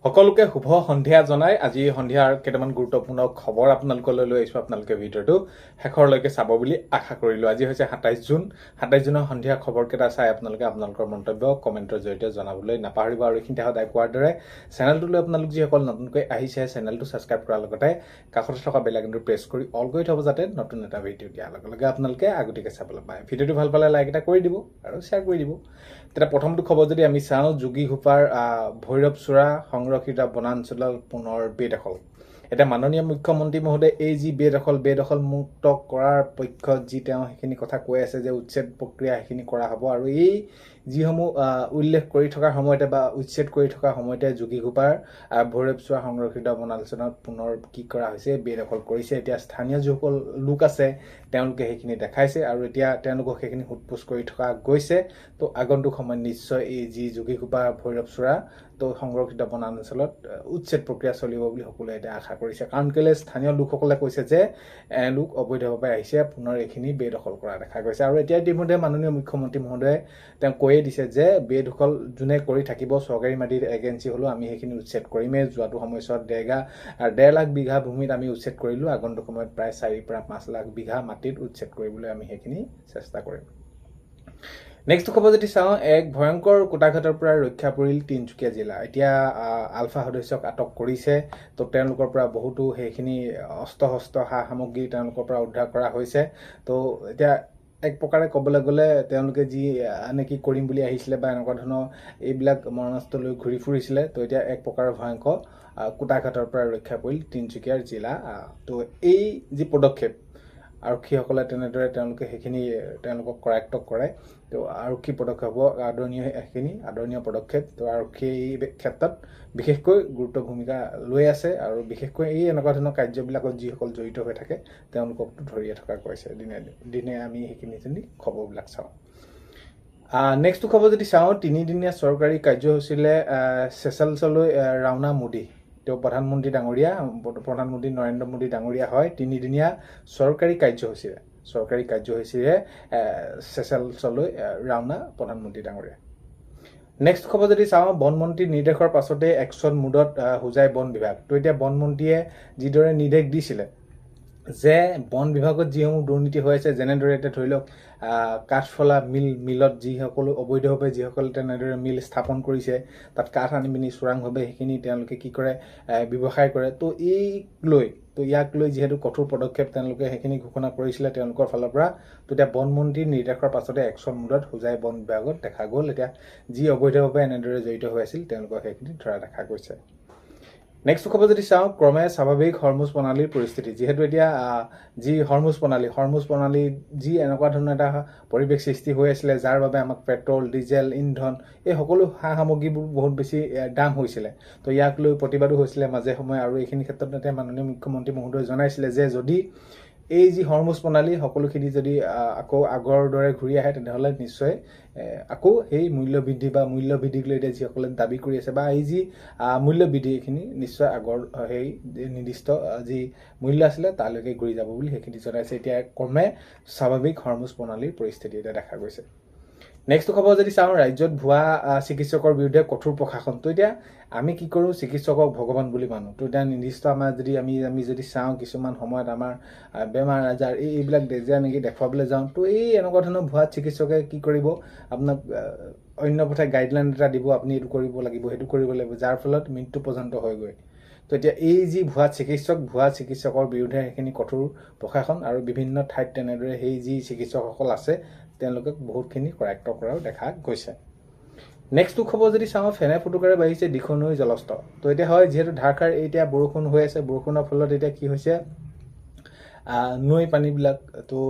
সকলোকে শুভ সন্ধিয়া জনাই আজি সন্ধিয়াৰ কেইটামান গুৰুত্বপূৰ্ণ খবৰ আপোনালোকলৈ লৈ আহিছোঁ। আপোনালোকে ভিডিঅ'টো শেষৰলৈকে চাব বুলি আশা কৰিলোঁ। আজি হৈছে 27 জুন। 27 জুনৰ সন্ধিয়া খবৰকেইটা চাই আপোনালোকৰ মন্তব্য কমেণ্টৰ জৰিয়তে জনাবলৈ নাপাহৰিব। আৰু এইখিনিতে সদায় কোৱাৰ দৰে চেনেলটোলৈ আপোনালোক যিসকল নতুনকৈ আহিছে চেনেলটো ছাবস্ক্ৰাইব কৰাৰ লগতে কাষতে থকা বেল আইকনটো প্ৰেছ কৰি অল কৰি থ'ব, যাতে নতুন এটা ভিডিঅ' দিয়াৰ লগে লগে আপোনালোকে আগতীয়াকৈ চাবলৈ পায়। ভিডিঅ'টো ভাল পালে লাইক এটা কৰি দিব আৰু শ্বেয়াৰ কৰি দিব। তেতিয়া প্ৰথমটো খবৰ যদি আমি চাওঁ, যোগী ঘোপাৰ ভৈৰৱ চোৰা সংৰক্ষিত বনাঞ্চলৰ পুনৰ বেদখল। এতিয়া মাননীয় মুখ্যমন্ত্ৰী মহোদয় এই যি বেদখল মুক্ত কৰাৰ পক্ষত যি তেওঁ সেইখিনি কথা কৈ আছে যে উচ্ছেদ প্ৰক্ৰিয়া সেইখিনি কৰা হ'ব। আৰু এই যিসমূহ উল্লেখ কৰি থকাৰ সময়তে বা উচ্ছেদ কৰি থকাৰ সময়তে যোগী ঘোপাৰ ভৈৰৱ চোৰা সংৰক্ষিত বনাঞ্চলত পুনৰ কি কৰা হৈছে, বেদখল কৰিছে। এতিয়া স্থানীয় যিসকল লোক আছে তেওঁলোকে সেইখিনি দেখাইছে আৰু এতিয়া তেওঁলোকক সেইখিনি সোধপোছ কৰি থকা গৈছে। তো আগন্তুক সময়ত নিশ্চয় এই যি যোগী ঘোপা ভৈৰৱ চোৰা তো সংৰক্ষিত বনাঞ্চলত উচ্ছেদ প্ৰক্ৰিয়া চলিব বুলি সকলোৱে এতিয়া আশা কৰিছে। কাৰণ কেলে স্থানীয় লোকসকলে কৈছে যে এওঁলোক অবৈধভাৱে আহিছে, পুনৰ এইখিনি বেদখল কৰা দেখা গৈছে। আৰু এতিয়া ইতিমধ্যে মাননীয় মুখ্যমন্ত্ৰী মহোদয়ে তেওঁ কৈয়ে দিছে যে বেদখল যোনে কৰি থাকিব, চৰকাৰী মাটিৰ এজেঞ্চি হ'লেও আমি সেইখিনি উচ্ছেদ কৰিমেই। যোৱাটো সময়ছোৱাত 1.5 লাখ বিঘা ভূমিত আমি উচ্ছেদ কৰিলোঁ। আগন্তুক সময়ত প্ৰায় 4 পৰা 5 লাখ বিঘা মাটিত উচ্ছেদ কৰিবলৈ আমি সেইখিনি চেষ্টা কৰিম। নেক্সট খবৰ যদি চাওঁ, এক ভয়ংকৰ কুটাঘাতৰ পৰা ৰক্ষা পৰিল তিনিচুকীয়া জিলা। এতিয়া আলফা সদস্যক আটক কৰিছে। তো তেওঁলোকৰ পৰা বহুতো সেইখিনি অস্ত্ৰ সা সামগ্ৰী তেওঁলোকৰ পৰা উদ্ধাৰ কৰা হৈছে। তো এতিয়া এক প্ৰকাৰে ক'বলৈ গ'লে তেওঁলোকে যি নেকি কৰিম বুলি আহিছিলে বা এনেকুৱা ধৰণৰ এইবিলাক মৰণাস্ত্ৰ লৈ ঘূৰি ফুৰিছিলে। তো এতিয়া এক প্ৰকাৰৰ ভয়ংকৰ কুটাঘাতৰ পৰা ৰক্ষা পৰিল তিনিচুকীয়াৰ জিলা। তো এই যি পদক্ষেপ আৰক্ষীসকলে তেনেদৰে তেওঁলোকে সেইখিনি তেওঁলোকক কৰায়ত্ব কৰে। তো আৰক্ষী পদক্ষেপ হ'ব আদৰণীয় পদক্ষেপ। তো আৰক্ষীয়ে এই ক্ষেত্ৰত বিশেষকৈ গুৰুত্ব ভূমিকা লৈ আছে আৰু বিশেষকৈ এই এনেকুৱা ধৰণৰ কাৰ্যবিলাকত যিসকল জড়িত হৈ থাকে তেওঁলোককতো ধৰিয়ে থকা গৈছে। দিনে আমি সেইখিনি খবৰবিলাক চাওঁ। নেক্সটটো খবৰ যদি চাওঁ, 3দিনীয়া চৰকাৰী কাৰ্যসূচীলে চেচেলছলৈ ৰাওনা মোদী। তেওঁ প্ৰধানমন্ত্ৰী নৰেন্দ্ৰ মোদী ডাঙৰীয়া হয় 3দিনীয়া চৰকাৰী কাৰ্যসূচীৰে চেচেলছলৈ ৰাওনা প্ৰধানমন্ত্ৰী ডাঙৰীয়া। নেক্সট খবৰ যদি চাওঁ, বনমন্ত্ৰীৰ নিৰ্দেশৰ পাছতে একশ্যন মুডত হোজাই বন বিভাগ। তো এতিয়া বনমন্ত্ৰীয়ে যিদৰে নিৰ্দেশ দিছিলে যে বন বিভাগত যিসমূহ দুৰ্নীতি হৈ আছে, যেনেদৰে এতিয়া ধৰি লওক কাঠফলা মিলত যিসকলো অবৈধভাৱে যিসকলে তেনেদৰে মিল স্থাপন কৰিছে, তাত কাঠ আনি পিনি চোৰাংভাৱে সেইখিনি তেওঁলোকে কি কৰে, ব্যৱসায় কৰে। তো ইয়াক লৈ যিহেতু কঠোৰ পদক্ষেপ তেওঁলোকে সেইখিনি ঘোষণা কৰিছিলে তেওঁলোকৰ ফালৰ পৰা। তো এতিয়া বনমন্ত্ৰীৰ নিৰ্দেশৰ পাছতে একশ্যন মুডত হোজাই বন বিভাগত দেখা গ'ল। এতিয়া যি অবৈধভাৱে এনেদৰে জড়িত হৈ আছিল তেওঁলোকক সেইখিনি ধৰা দেখা গৈছে। নেক্সট খবৰ যদি চাওঁ, ক্ৰমে স্বাভাৱিক হৰমুজ প্ৰণালীৰ পৰিস্থিতি। যিহেতু এতিয়া যি হৰমুজ প্ৰণালী যি এনেকুৱা ধৰণৰ এটা পৰিৱেশ সৃষ্টি হৈ আছিলে, যাৰ বাবে আমাক পেট্ৰল, ডিজেল, ইন্ধন এই সকলো সা সামগ্ৰীবোৰ বহুত বেছি দাম হৈছিলে। তো ইয়াক লৈ প্ৰতিবাদো হৈছিলে মাজে সময়ে। আৰু এইখিনি ক্ষেত্ৰত এতিয়া মাননীয় মুখ্যমন্ত্ৰী মহোদয়ে জনাইছিলে যে যদি এই যি হৰমুজ প্ৰণালী সকলোখিনি যদি আকৌ আগৰ দৰে ঘূৰি আহে, তেনেহ'লে নিশ্চয় আকৌ সেই মূল্য বৃদ্ধিক লৈ এতিয়া যিসকলে দাবী কৰি আছে বা এই যি মূল্য বৃদ্ধি এইখিনি নিশ্চয় আগৰ সেই নিৰ্দিষ্ট যি মূল্য আছিলে তালৈকে ঘূৰি যাব বুলি সেইখিনি জনাইছে। এতিয়া ক্ৰমে স্বাভাৱিক হৰমুজ প্ৰণালীৰ পৰিস্থিতি এতিয়া দেখা গৈছে। নেক্সট খবৰ যদি চাওঁ, ৰাজ্যত ভুৱা চিকিৎসকৰ বিৰুদ্ধে কঠোৰ প্ৰশাসন। তো এতিয়া আমি কি কৰোঁ, চিকিৎসকক ভগৱান বুলি মানো। তো এতিয়া নিৰ্দিষ্ট আমাৰ যদি আমি যদি চাওঁ, কিছুমান সময়ত আমাৰ বেমাৰ আজাৰ এইবিলাক নেকি দেখুৱাবলৈ যাওঁ, তো এই এনেকুৱা ধৰণৰ ভুৱা চিকিৎসকে কি কৰিব, আপোনাক অন্য পথে গাইডলাইন এটা দিব, আপুনি এইটো কৰিব লাগিব সেইটো কৰিব লাগিব, যাৰ ফলত মৃত্যু পৰ্যন্ত হয়গৈ। তো এতিয়া এই যি ভুৱা চিকিৎসকৰ বিৰুদ্ধে সেইখিনি কঠোৰ প্ৰশাসন আৰু বিভিন্ন ঠাইত তেনেদৰে সেই যি চিকিৎসকসকল আছে তেওঁলোকে বহুতখিনি কৰায়ত্ব কৰাও দেখা গৈছে। নেক্সটটো খবৰ যদি চাওঁ, ফেনে ফুটুকাৰে বাঢ়িছে দিখৌ নৈৰ জলস্তৰ। তো এতিয়া হয়, যিহেতু ধাৰাসাৰ এতিয়া বৰষুণ হৈ আছে, বৰষুণৰ ফলত এতিয়া কি হৈছে, নৈ পানীবিলাক তো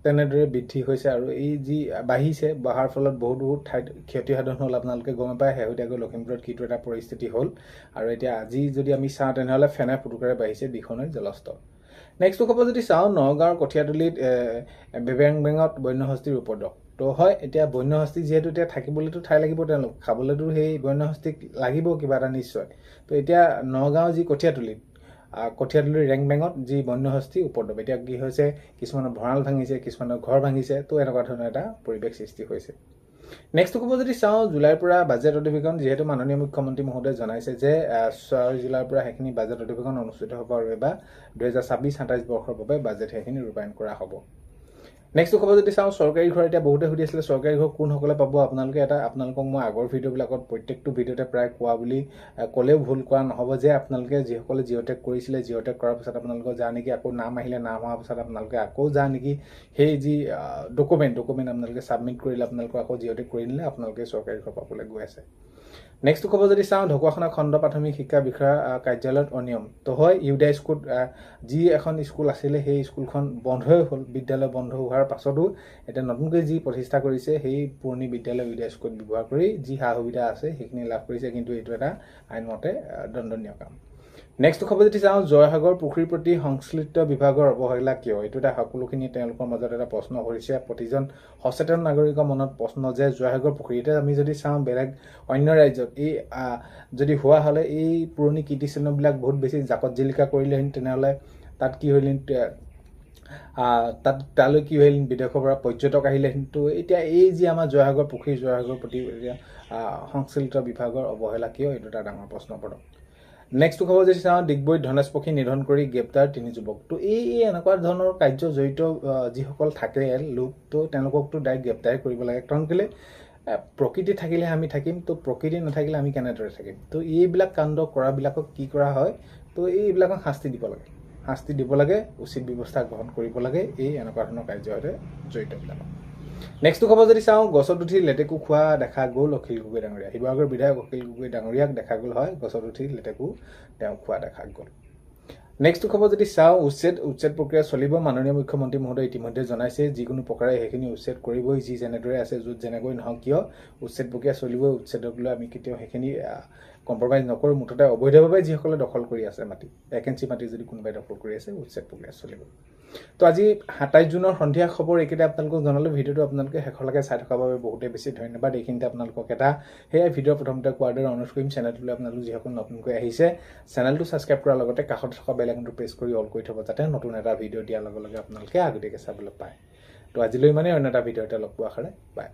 তেনেদৰে বৃদ্ধি হৈছে আৰু এই যি বঢ়াৰ ফলত বহুত ঠাইত ক্ষতিসাধন হ'ল। আপোনালোকে গম পায় শেহতীয়াকৈ লখিমপুৰত কিটো এটা পৰিস্থিতি হ'ল। আৰু এতিয়া আজি যদি আমি চাওঁ তেনেহ'লে ফেনে ফুটুকাৰে বাঢ়িছে দিখৌ নৈৰ জলস্তৰ। নেক্সটটো খবৰ যদি চাওঁ, নগাঁৱৰ কঠীয়াতলিত বেঙত বন্যহস্তীৰ উপদ্ৰৱ। তো হয়, এতিয়া বন্যহস্তী যিহেতু এতিয়া থাকিবলৈতো ঠাই লাগিব, তেওঁলোক খাবলৈতো সেই বন্যহস্তীক লাগিব কিবা এটা নিশ্চয়। তো এতিয়া নগাঁৱৰ যি কঠীয়াতলিৰ বেঙত যি বন্যহস্তী উপদ্ৰৱ, এতিয়া কি হৈছে, কিছুমানৰ ভঁৰাল ভাঙিছে, কিছুমানৰ ঘৰ ভাঙিছে। তো এনেকুৱা ধৰণৰ এটা পৰিৱেশ সৃষ্টি হৈছে। নেক্সট খবৰ যদি চাওঁ জুলাইৰ পৰা বাজেট অধিৱেশন যিহেতু মাননীয় মুখ্যমন্ত্ৰী মহোদয়ে জনাইছে যে 6 জুলাইৰ পৰা সেইখিনি বাজেট অধিৱেশন অনুষ্ঠিত হ'ব আৰু এবাৰ 2026-27 বৰ্ষৰ বাবে বাজেট সেইখিনি ৰূপায়ণ কৰা হ'ব। নেক্সট খবৰ যদি চাওঁ চৰকাৰী ঘৰ এতিয়া বহুতে সুধি আছিলে চৰকাৰী ঘৰ কোনসকলে পাব আপোনালোকে এটা আপোনালোকক মই আগৰ ভিডিঅ'বিলাকত প্ৰত্যেকটো ভিডিঅ'তে প্ৰায় কোৱা বুলি ক'লেও ভুল কোৱা নহ'ব যে আপোনালোকে যিসকলে জিঅ'টেক কৰিছিলে জিঅ'টেক কৰাৰ পিছত আপোনালোকৰ যা নেকি আকৌ নাম আহিলে নাম হোৱাৰ পিছত আপোনালোকে আকৌ যা নেকি সেই যি ডকুমেণ্ট আপোনালোকে ছাবমিট কৰিলে আপোনালোকক আকৌ জিঅ'টেক কৰি নিলে আপোনালোকে চৰকাৰী ঘৰ পাবলৈ গৈ আছে। নেক্সট খবৰ যদি চাওঁ ঢকুৱাখানা খণ্ড প্ৰাথমিক শিক্ষা বিষয়া কাৰ্যালয়ত অনিয়ম তো হয় ইউডাই স্কুল যি এখন স্কুল আছিলে সেই স্কুলখন বন্ধই হ'ল বিদ্যালয় বন্ধ হোৱাৰ পাছতো এতিয়া নতুনকৈ যি প্ৰতিষ্ঠা কৰিছে সেই পুৰণি বিদ্যালয় ইউডাই স্কুল ব্যৱহাৰ কৰি যি সা সুবিধা আছে সেইখিনি লাভ কৰিছে কিন্তু এইটো এটা আইনমতে দণ্ডনীয় কাম। নেক্সট খবৰ যদি চাওঁ জয়সাগৰ পুখুৰীৰ প্ৰতি সংশ্লিষ্ট বিভাগৰ অৱহেলা কিয় এইটো এটা সকলোখিনি তেওঁলোকৰ মাজত এটা প্ৰশ্ন কৰিছে প্ৰতিজন সচেতন নাগৰিকৰ মনত প্ৰশ্ন যে জয়সাগৰ পুখুৰী এতিয়া আমি যদি চাওঁ বেলেগ অন্য ৰাজ্যত এই যদি হোৱা হ'লে এই পুৰণি কীৰ্তিচিহ্নবিলাক বহুত বেছি জাকত জিলিকা কৰিলেহেঁতেন তেনেহ'লে তাত কি হ'লহেঁতেন তালৈ কি হ'ল বিদেশৰ পৰা পৰ্যটক আহিলেহেঁতেন তো এতিয়া এই যি আমাৰ জয়সাগৰ পুখুৰী জয়সাগৰ প্ৰতি এতিয়া সংশ্লিষ্ট বিভাগৰ অৱহেলা কিয় এইটো এটা ডাঙৰ প্ৰশ্নপত্ৰ। নেক্সট খবৰ যদি চাওঁ ডিগবৈত ধনেশ পক্ষী নিধন কৰি গ্ৰেপ্তাৰ 3 যুৱক তো এই এনেকুৱা ধৰণৰ কাৰ্য জড়িত যিসকল থাকে লোক তো তেওঁলোককতো ডাইৰেক্ট গ্ৰেপ্তাৰ কৰিব লাগে কাৰণ কেলৈ প্ৰকৃতি থাকিলে আমি থাকিম তো প্ৰকৃতি নাথাকিলে আমি কেনেদৰে থাকিম তো এইবিলাক কাণ্ড কৰাবিলাকক কি কৰা হয় তো এইবিলাকক শাস্তি দিব লাগে উচিত ব্যৱস্থা গ্ৰহণ কৰিব লাগে এই এনেকুৱা ধৰণৰ কাৰ্যৰ সৈতে জড়িতবিলাকক। নেক্সট খবৰ যদি চাওঁ গছত উঠি লেটেকু খোৱা দেখা গ'ল অখিল গগৈ ডাঙৰীয়া শিৱসাগৰ বিধায়ক অখিল গগৈ ডাঙৰীয়াক দেখা গ'ল হয় গছত উঠি লেটেকু তেওঁ খোৱা দেখা গ'ল। নেক্সট খবৰ যদি চাওঁ উচ্ছেদ প্ৰক্ৰিয়া চলিব মাননীয় মুখ্যমন্ত্ৰী মহোদয়ে ইতিমধ্যে জনাইছে যিকোনো প্ৰকাৰে সেইখিনি উচ্ছেদ কৰিবই যি যেনেদৰে আছে য'ত যেনেকৈ নহওক কিয় উচ্ছেদ প্ৰক্ৰিয়া চলিবই উচ্ছেদক লৈ আমি কেতিয়াও সেইখিনি কম্প্ৰমাইজ নকৰোঁ মুঠতে অবৈধভাৱে যিসকলে দখল কৰি আছে মাটি ভেকেঞ্চি মাটি যদি কোনোবাই দখল কৰি আছে উচ্ছেদ প্ৰক্ৰিয়া চলিব। তো আজি 27 জুনৰ সন্ধিয়া খবৰ এইকেইটা আপোনালোকক জনালোঁ ভিডিঅ'টো আপোনালোকে শেষলৈকে চাই থকাৰ বাবে বহুতেই বেছি ধন্যবাদ। এইখিনিতে আপোনালোকক এটা সেয়াই ভিডিঅ' প্ৰথমতে কোৱাৰ দৰে অনুৰোধ কৰিম চেনেলটোলৈ আপোনালোক যিসকল নতুনকৈ আহিছে চেনেলটো ছাবস্ক্ৰাইব কৰাৰ লগতে কাষত থকা বেল আইকনটো প্ৰেছ কৰি অল কৰি থ'ব যাতে নতুন এটা ভিডিঅ' দিয়াৰ লগে লগে আপোনালোকে আগতীয়াকৈ চাবলৈ পায়। তো আজিলৈ ইমানেই অন্য এটা ভিডিঅ'তে লগ পোৱাৰ আশাৰে বাই।